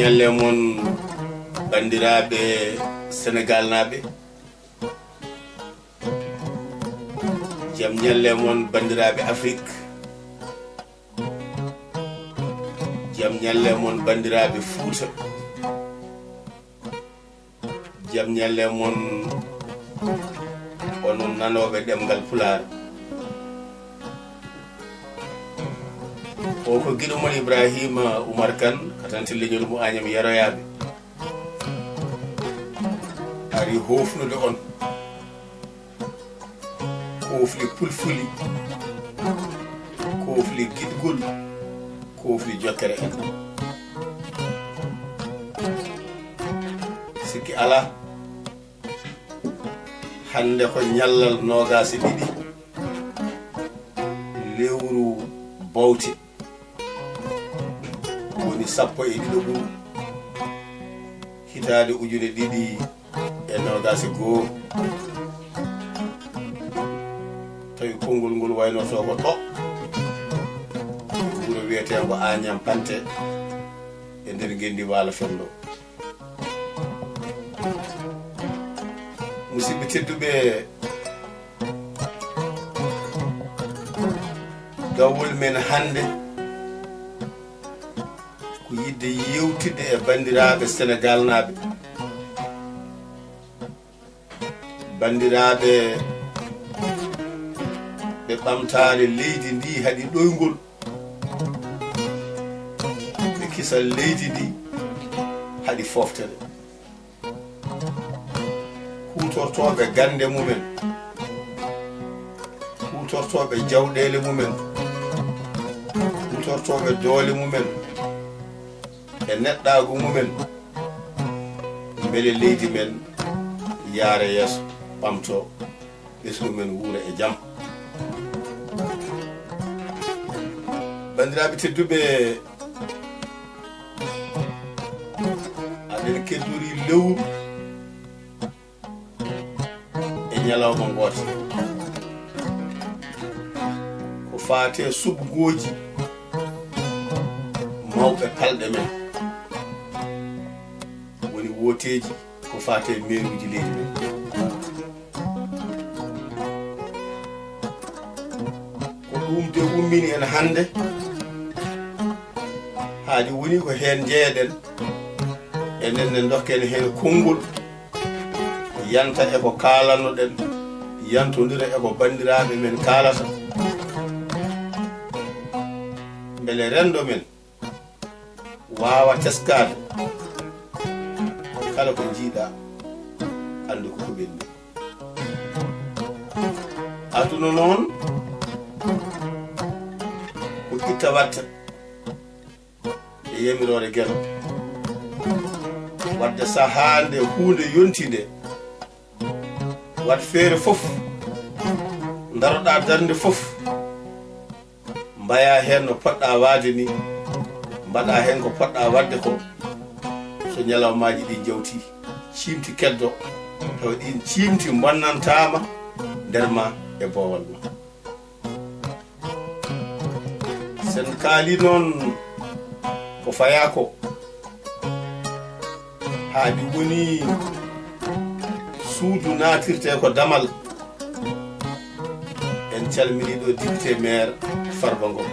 ñalle mon bandiraɓe Sénégal naɓe jam ñalle mon bandiraɓe Afrique jam ñalle mon bandiraɓe Fouta jam ñalle mon onon nanoɓe ɗemgal Pulaar o ko guiɗo mon Ibrahima Oumar Kane katanti leñol mo Agnam yaroyaɓe ari hofnude on kofli pulfuli kofli guiɗgol kofli jokkere en sikki ala hande ko ñallal nogase ɗiɗi lewru bawti woni 11 hitade ujune ɗiɗi e nogase goo tawi konngol ngol waynoto ko ɗo wuro wiyete ko Agnam Pante e nder gendi Waalo Fendo musidɓe tedduɓe gawol men hande ko yidde yewtidde e bandiraɓe Sénégal naɓe bandiraɓe ɓe ɓamtare leydi ndi haɗi ɗoygol ɓe kisal leydi ndi haɗi foftere hutortoɓe gande mumen hutortoɓe jawɗele mumen hutortoɓe doole mumen e neɗɗago mumen beele leydi men yaara yeeso ɓamto ɓesgu men wuura e jaam bandiraɓe tedduɓe aɗen keddori lewru e ñalawma goota ko faate subgoji mawɓe palɗe men woni woteji ko faate meruji leydi men ko ɗum de ummini en hande haadi woni ko hen jeeɗen enen ne dokken hen konngol yanta e ko kaalanoɗen yantodira e ko bandiraɓe men kaalata beele rendo men wawa teskade kala ko jiiɗa andu ko ɓenni aduna noon ko itta watta e yamirore guelo wadde sahande hunde yontide wat feere fof daroɗa darde fof mbaya hen no poɗɗa waade ni mbaɗa hen ko poɗɗa wadde ko so ñalawmaji ɗi jawti cimti keddo taw ɗin cimti bonnantama nder ma e bowal ma sen kaali noon ko faya ko haadi woni suudu natirte ko damal en calmini ɗo député maire Farba Ngom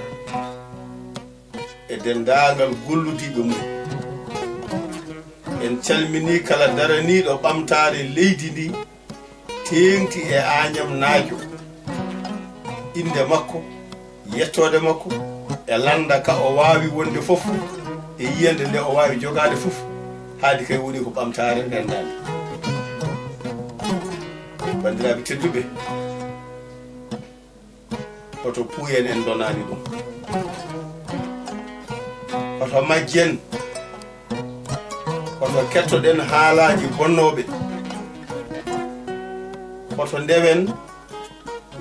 e dendagal golludiɓe mum en calmini kala daraniɗo ɓamtare leydi ndi tengti e Agnam Naajo inde makko yettode makko e landa ka o wawi wonde fof e yiyande nde o wawi jogade fof haadi kay woni ko ɓamtare ndendande bandiraɓe tedduɓe koto puuyen en donani ɗum koto majjen koto kettoɗen haalaji bonnoɓe koto ndewen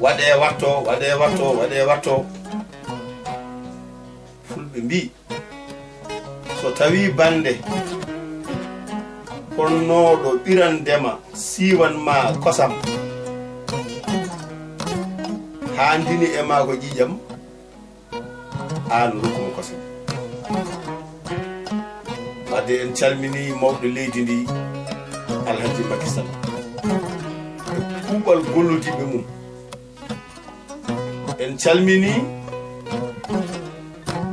waɗe watto fulɓe mbi so tawi bande honnoɗo ɓirandema siwanma kosam handini e ma ko ƴiƴam an rokkumo kosam wadde en calmini mawɗo leydi ndi Alhaji Macky Sall kuuɓal golludiɓe mum en calmini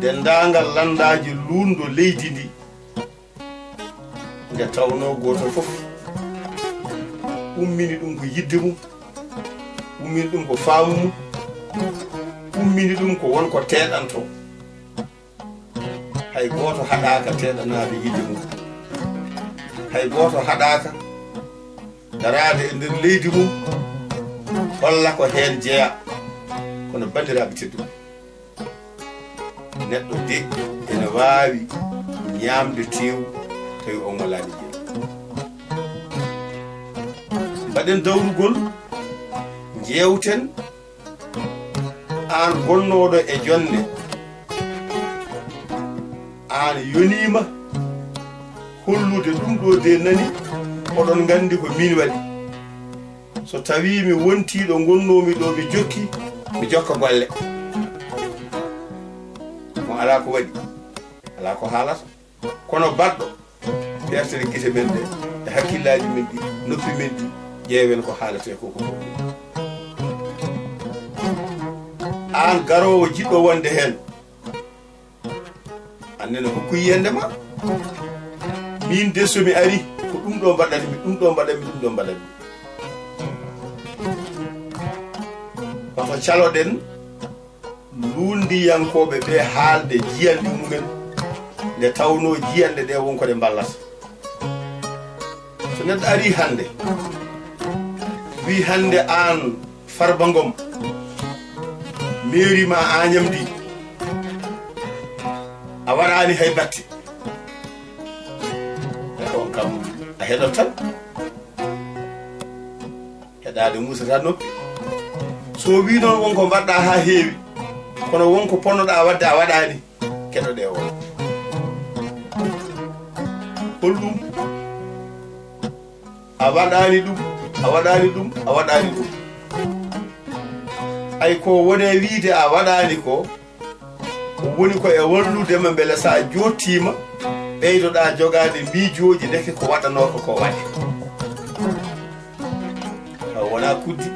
dendagal landaji luundo leydi ndi nde tawno goto fof ummini ɗum ko yidde mum ummini ɗum ko faamu mum ummini ɗum ko wonko teɗanto hay goto haɗaka teɗanade yidde mum hay goto haɗaka darade e nder leydi mum holla ko hen jeeya kono bandiraɓe tedduɓe neɗɗo de ene wawi ñamde tew tawi on walani jeel mbaɗen dawrugol jewten an gonnoɗo e jonde an yonima hollude ɗum ɗo de nani oɗon gandi ko min waɗi so tawi mi wontiɗo gonnomi ɗo mi jokki mi jokka golle mo ala ko waɗi ala ko haalata kono baɗɗo ɓertere guite men ɗe e hakkillaji men ɗi noppi men ɗi ƴeewen ko haalate ko an garowo jiɗɗo wonde hen annene hokku yiyandema min de somi ari ko ɗum ɗo mbaɗanmi ɗum ɗo mbaɗanmi ɗum ɗo mbaɗanmi koto caloɗen lundiyankoɓe ɓe haalde jiyanɗe mumen nde tawno jiyanɗe ɗe wonko ɗe ballata so neɗɗo ari hande wi hande an Farba Ngom mairie ma Agnam ndi a waɗani hay batte on kam a heɗot tan heɗade musata noppi so wi noon wonko mbaɗɗa ha heewi kono wonko ponnoɗa wadde a waɗani keɗoɗe o holɗum a waɗani ɗum a waɗani ɗum a waɗani ɗum ay ko wone wiide a waɗani ko woni ko e walludema beele sa jottima ɓeydoɗa jogade miijoji deke ko waɗanoko ko waɗe wona kuddi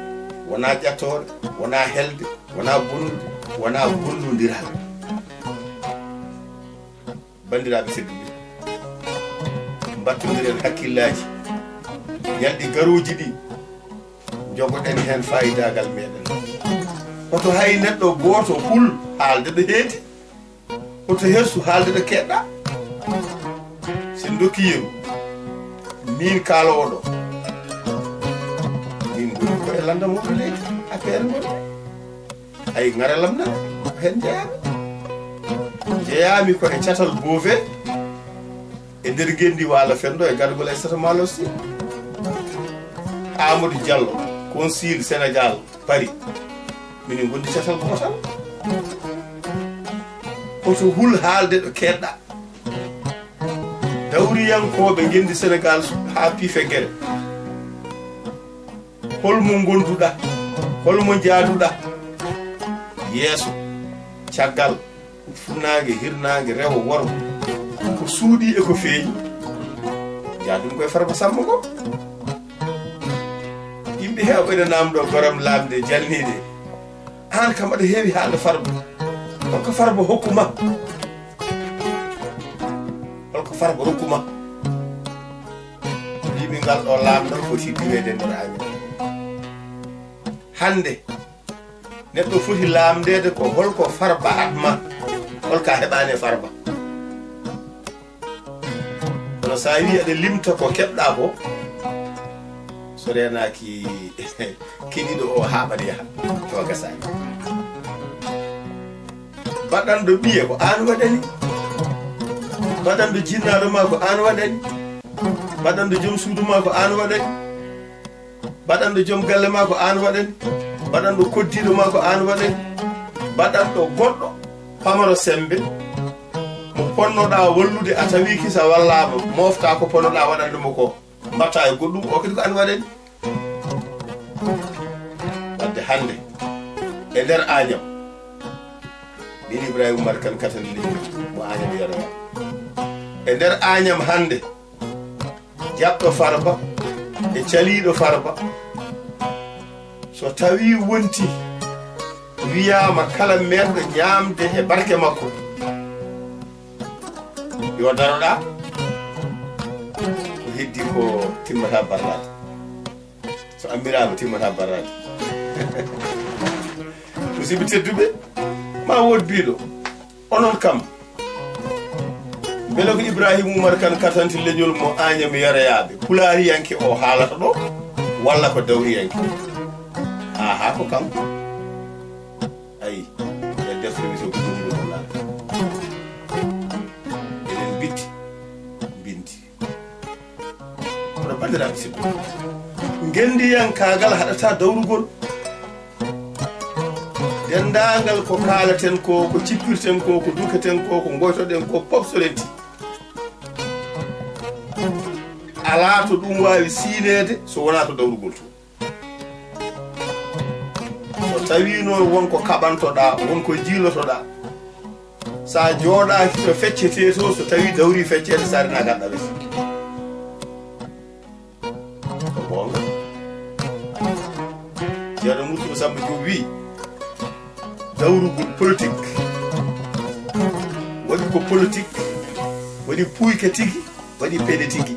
wona ƴattore wona helde wona bonnude wona gollodiral bandiraɓe tedduɓe mbattodiren hakkillaji yalɗi garoji ɗi jogoɗen hen fayidagal meɗen hoto hay neɗɗo goto hul haalde ɗo heedi hoto hersu haalde ɗo keɗɗa sen dokkiyemu min kalowoɗo min goni ko e landamoɗo leydi affaire gonɗe hay garalam nan ko hen jeeyami ko e catal bove e nder gendi wala fendo e gargol Aissata Malo Sy Amadou Diallo consul Sénégal Paris minin gondi catal gotal hoto hul haalde ɗo keɗɗa dawriyankoɓe gendi Sénégal ha piife guere holmo gonduɗa holmo jaaduɗa yeeso caggal funnague hirnague rewo worgo ko suuɗi e ko feeñi jaadum koye Farba Samba Ngom yimɓe hewɓene namɗo goram lamde jalnide an kam aɗa heewi haalde Farba holko Farba hokkuma holko Farba hokkuma yimɓe ngal ɗo lamɗon foti diwede nder Agnam hande neɗɗo foti lamdede ko holko Farba hatma holka heɓani Farba kono sa wi aɗa limta ko keɓɗa ko so renaki kiɗiɗo o haɓat yaha to gasani baɗanɗo ɓiye ko an waɗani baɗanɗo jinnaɗo ma ko an waɗani baɗanɗo joom suudu ma ko an waɗani baɗanɗo joom galle ma ko an waɗani baɗanɗo koddiɗo ma ko an waɗani baɗanɗo goɗɗo pamaro sembe mo ponnoɗa wallude a tawi kisa wallama mofta ko ponnoɗa waɗandemo ko mbatta e goɗɗum o kadi ko an waɗani wadde hande e nder Agnam min Ibrahima Oumar Kane Katane Ly mo Agnam Yero e nder Agnam hande jaɓɗo Farba e caliɗo Farba so tawi wonti wiyama kala merɗo ñamde e barke makko yo daroɗa ko heddi ko timmata barlade so ammirama timmata barlade musidɓe tedduɓe ma wod biɗo onon kam beele ko Ibrahima Oumar Kane katanti leñol mo Agnam yarayaɓe pulariyanke o haalata ɗo walla ko dawriyanke ha ko kanko ayi e defre wito ko ɗum ɗo laa enen bitti bindi kono bandiraɓe sidɗo gendiyankagal haɗata dawrugol dendagal ko kaalaten ko cippirten ko duketen ko goytoɗen ko popsorenti ala to ɗum wawi siinede so wona to dawrugol to so tawino wonko kaɓantoɗa wonko jiilotoɗa sa jooɗaki to feccete to so tawi dawri feccede sarina gaɗɗa wesi ko bonga ceerno Moussa Samba Diop wi dawrugol politique waɗi ko politique waɗi puyka tigi waɗi peɗe tigi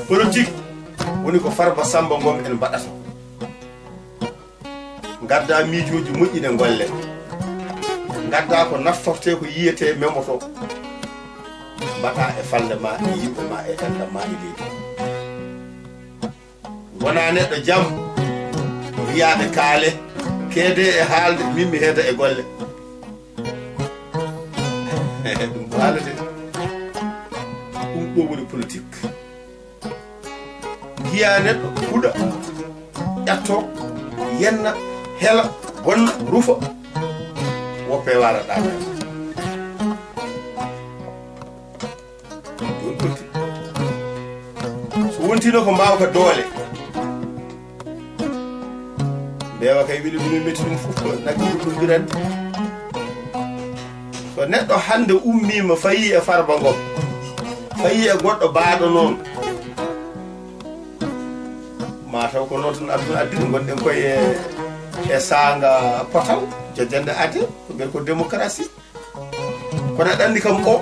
politique woni ko Farba Samba Ngom en mbaɗata gadda miijoji moƴƴine golle gadda ko naftorte ko yiyete memoto mbaɗa e falde ma e yimɓe ma e enda ma e leydi wona neɗɗo jaam wiyaɓe kaale keede e haalde min mi heeda e golle ɗum ko haalade ɗum ɗo woni politique giya neɗɗo huɗa ƴatto yenna hela bonna rufa woppe waraɗa ɗum politique so wontino ko mbawka doole mbewa kay wili ɗum metti ɗum fof naggi ɗum birande so neɗɗo hande ummima fayi e Farba Ngom fayi e goɗɗo baaɗo noon ma taw ko noon tan aduna addina gonɗen koye e sanga potal jojjande ade ko ɓen ko démocratie kono aɗa andi kam o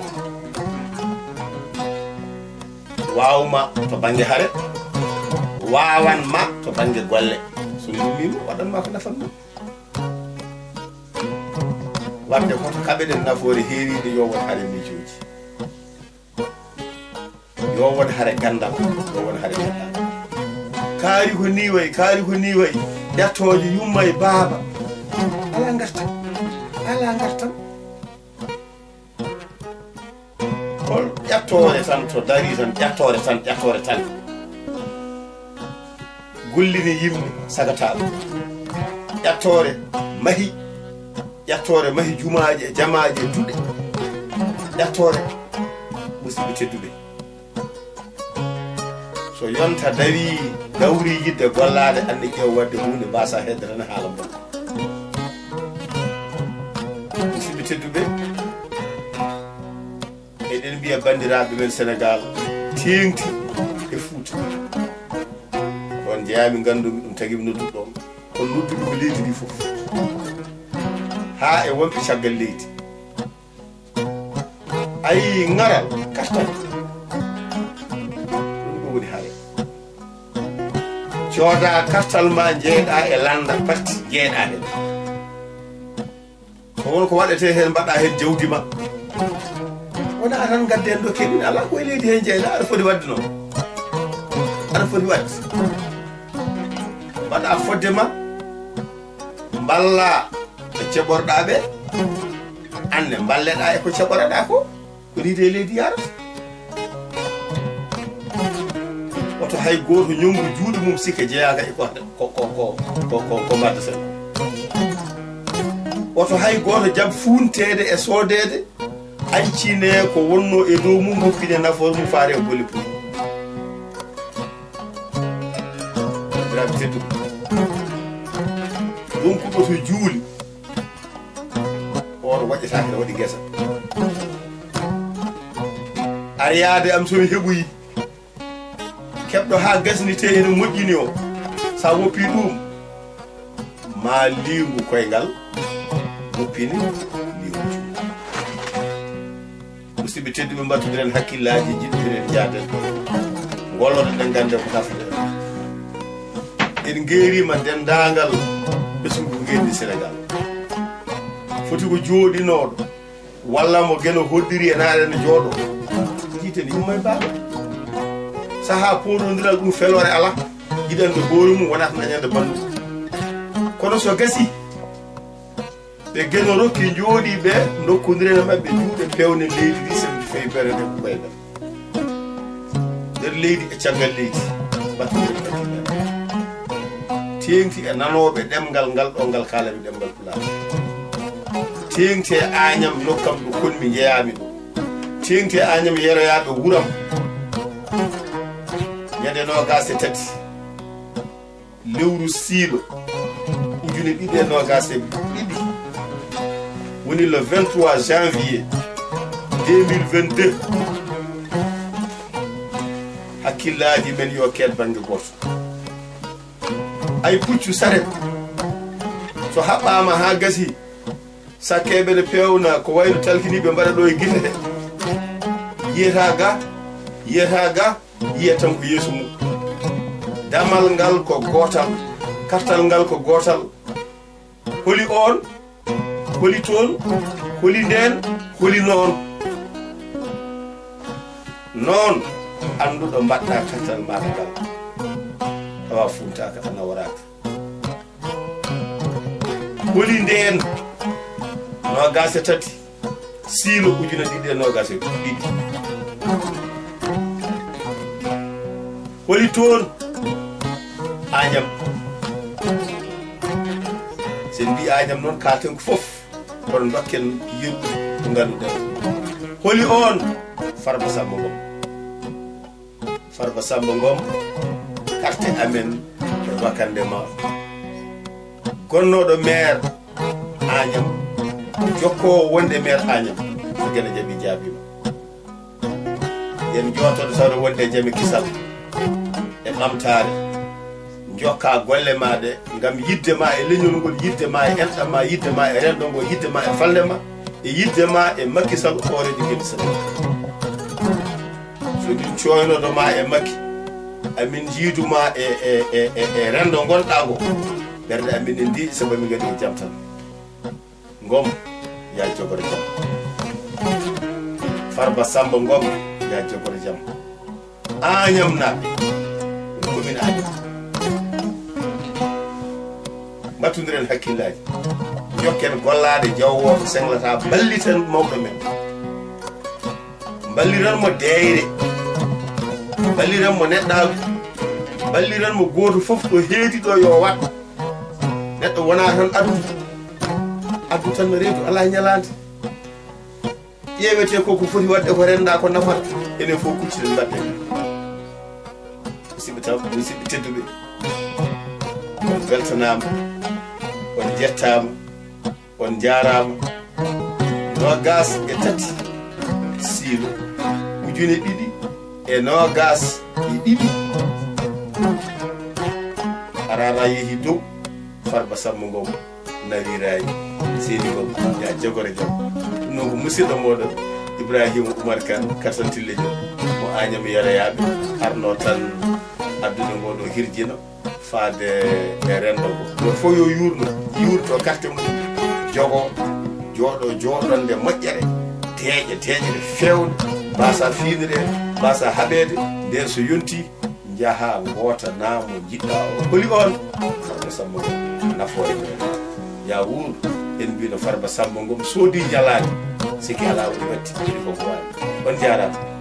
wawma to banggue haare wawanma to banggue golle so yummima waɗanma ko nafanma wadde koto kaɓeɗen nafoore heeride yo won haare miijoji yo won haare gandal yo won haare gandal kaari ko ni way ƴattoje yumma e baaba ala gartam hol ƴattore tan to dari tan ƴattore tan gollini yimɓe sagataɓe ƴattore mahi jumaje e jamaje e duɗe ƴattore musidɓe tedduɓe so yonta dawri yidde gollade andi ƴeew wadde hunde mbasa hedde tan haala mon musidɓe tedduɓe eɗen mbiya bandiraɓe men Sénégal tengti e Fouta on jeeyami gandumi ɗum tagui mi nodduɗon kon nodduɗo ko leydi ndi fof ha e wonɓe caggal leydi ayi ngaral kartal ɗum ɗo woni haala cooda kartal ma jeeɗa e landa parti jeeɗa hen so won ko waɗete hen mbaɗa hen jawdi ma wona tan gadden ɗo keɗin ala koye leydi hen jeyɗa aɗa foti wadde noon aɗa foti wadde mbaɗa fodde ma mballa e ceɓorɗaɓe anne balleɗa e ko ceɓoreɗa ko riide leydi yarata oto hay goto ñongu juuɗe mum sikka jeeyaka e ko mbadda sen oto hay goto jab fuuntede e soodede ancine ko wonno e dow mum hokkide nafoore mum faare e bolle pum rabi teddu donc ɗo to juuli oto waɗƴetake ne waɗi guesa ariyaade am somi heɓoyi keɓɗo ha gasnite ene moƴƴini o sa woppi ɗum ma liingu koyngal woppini liingu juuɗe musidɓe tedduɓe mbattodiren hakkillaji jiɗɗiren jaaden ngolloɗo ɗen gande ko tafde en geerima dendagal ɓesgu ngendi Sénégal foti ko jooɗinoɗo walla mo geno hoddiri e naare ne jooɗo jiiteni umma e baaɗo saha poɗodiral ɗum felore ala jiɗande hoore mum wonata nañande bandu kono so gasi ɓe geno rokki jooɗi ɓe dokkodirene mabɓe juuɗe pewne leydi ndi sembi fewi berede ko ɓayɗam nder leydi e caggal leydi battude tengti e nanoɓe ɗemgal ngal ɗo ngal kalami ɗemgal pulaar tengti e Agnam nokkam ɗo konmi jeeyami ɗo tengti e Agnam yeroyaɓe wuram ñande nogas e tati lewru siilo ujune ɗiɗi e nogas e ɗiɗi woni le 23 janvier 2022 hakkillaji men yo keed banggue goto ay puccu saret so haɓɓama ha gasi sakkeɓe ne pewna ko wayno talkiniɓe mbaɗa ɗo e guite ɗe yiyata ga yiya tan ko yeeso mum damal ngal ko gotal kartal ngal ko gotal holi on holi toon holi nden holi noon anduɗo mbaɗɗa kartal maɗa ngal tawa funtaka a nawaraka holi nden nogas e tati siilo ujune ɗiɗi e nogas e ɗiɗi holi toon Agnam sen mbi Agnam noon kalten ko foof kono dokken yirɓe ko ganduɗen holi on Farba Samba Ngom carte amen e wakande ma gonnoɗo maire Agnam jokkowo wonde maire Agnam so gene jaaɓi jaabima yen jotoɗo sawde wonde e jaami kisal e ɓamtare jokka golle ma ɗe ngam yidde ma e leñol ngol yidde ma e enɗam ma yidde ma e renɗo ngol yidde ma e falde ma e yidde ma e makkisal hoorejo gedi Sénégal so min coynoɗo ma e makki amin jiiduma e rendo gonɗa ngo ɓerde amin en ndiɗi sabu min gadi e jaam tan Ngom ya jogore jaam Farba Samba Ngom ya jogore jaam Agnam naɓe commune Agnam mbattodiren hakkillaji jokken gollade jawwoɓe senglata balliten mawɗo men balliranmo deyre balliranmo neɗɗagu balliranmo goto foof ɗo heedi ɗo yo wat neɗɗo wona tan addu tan no reedu ala ñalade ƴewete ko foti wadde ko renda ko nafata enen fof kucciden mbadde musidɓe tedduɓe on weltanama on jettama on jarama nogas e tati siilo ujune ɗiɗi e nogas e ɗiɗi arara yeehi dow Farba Samba Ngom narirayi seedi Ngom ya jogore jaam ɗum noon ko musidɗo moɗon Ibrahima Oumar Kane karsantille jo mo Agnam yeroyaɓe arno tan addude ngoɗo hirjino faade e rendo ngo goto fof yo yurto carte mum jogo jooɗonde moƴƴere teeƴe fewde mbasa fiinire mbasa haɓede nden so yonti jaaha goota naamo jiɗɗa o holi on Farba Samba Ngom nafoore men ya wuur en mbino Farba Samba Ngom soodi jalade siki ala woni watti ɗiɗi fof wawi on jarama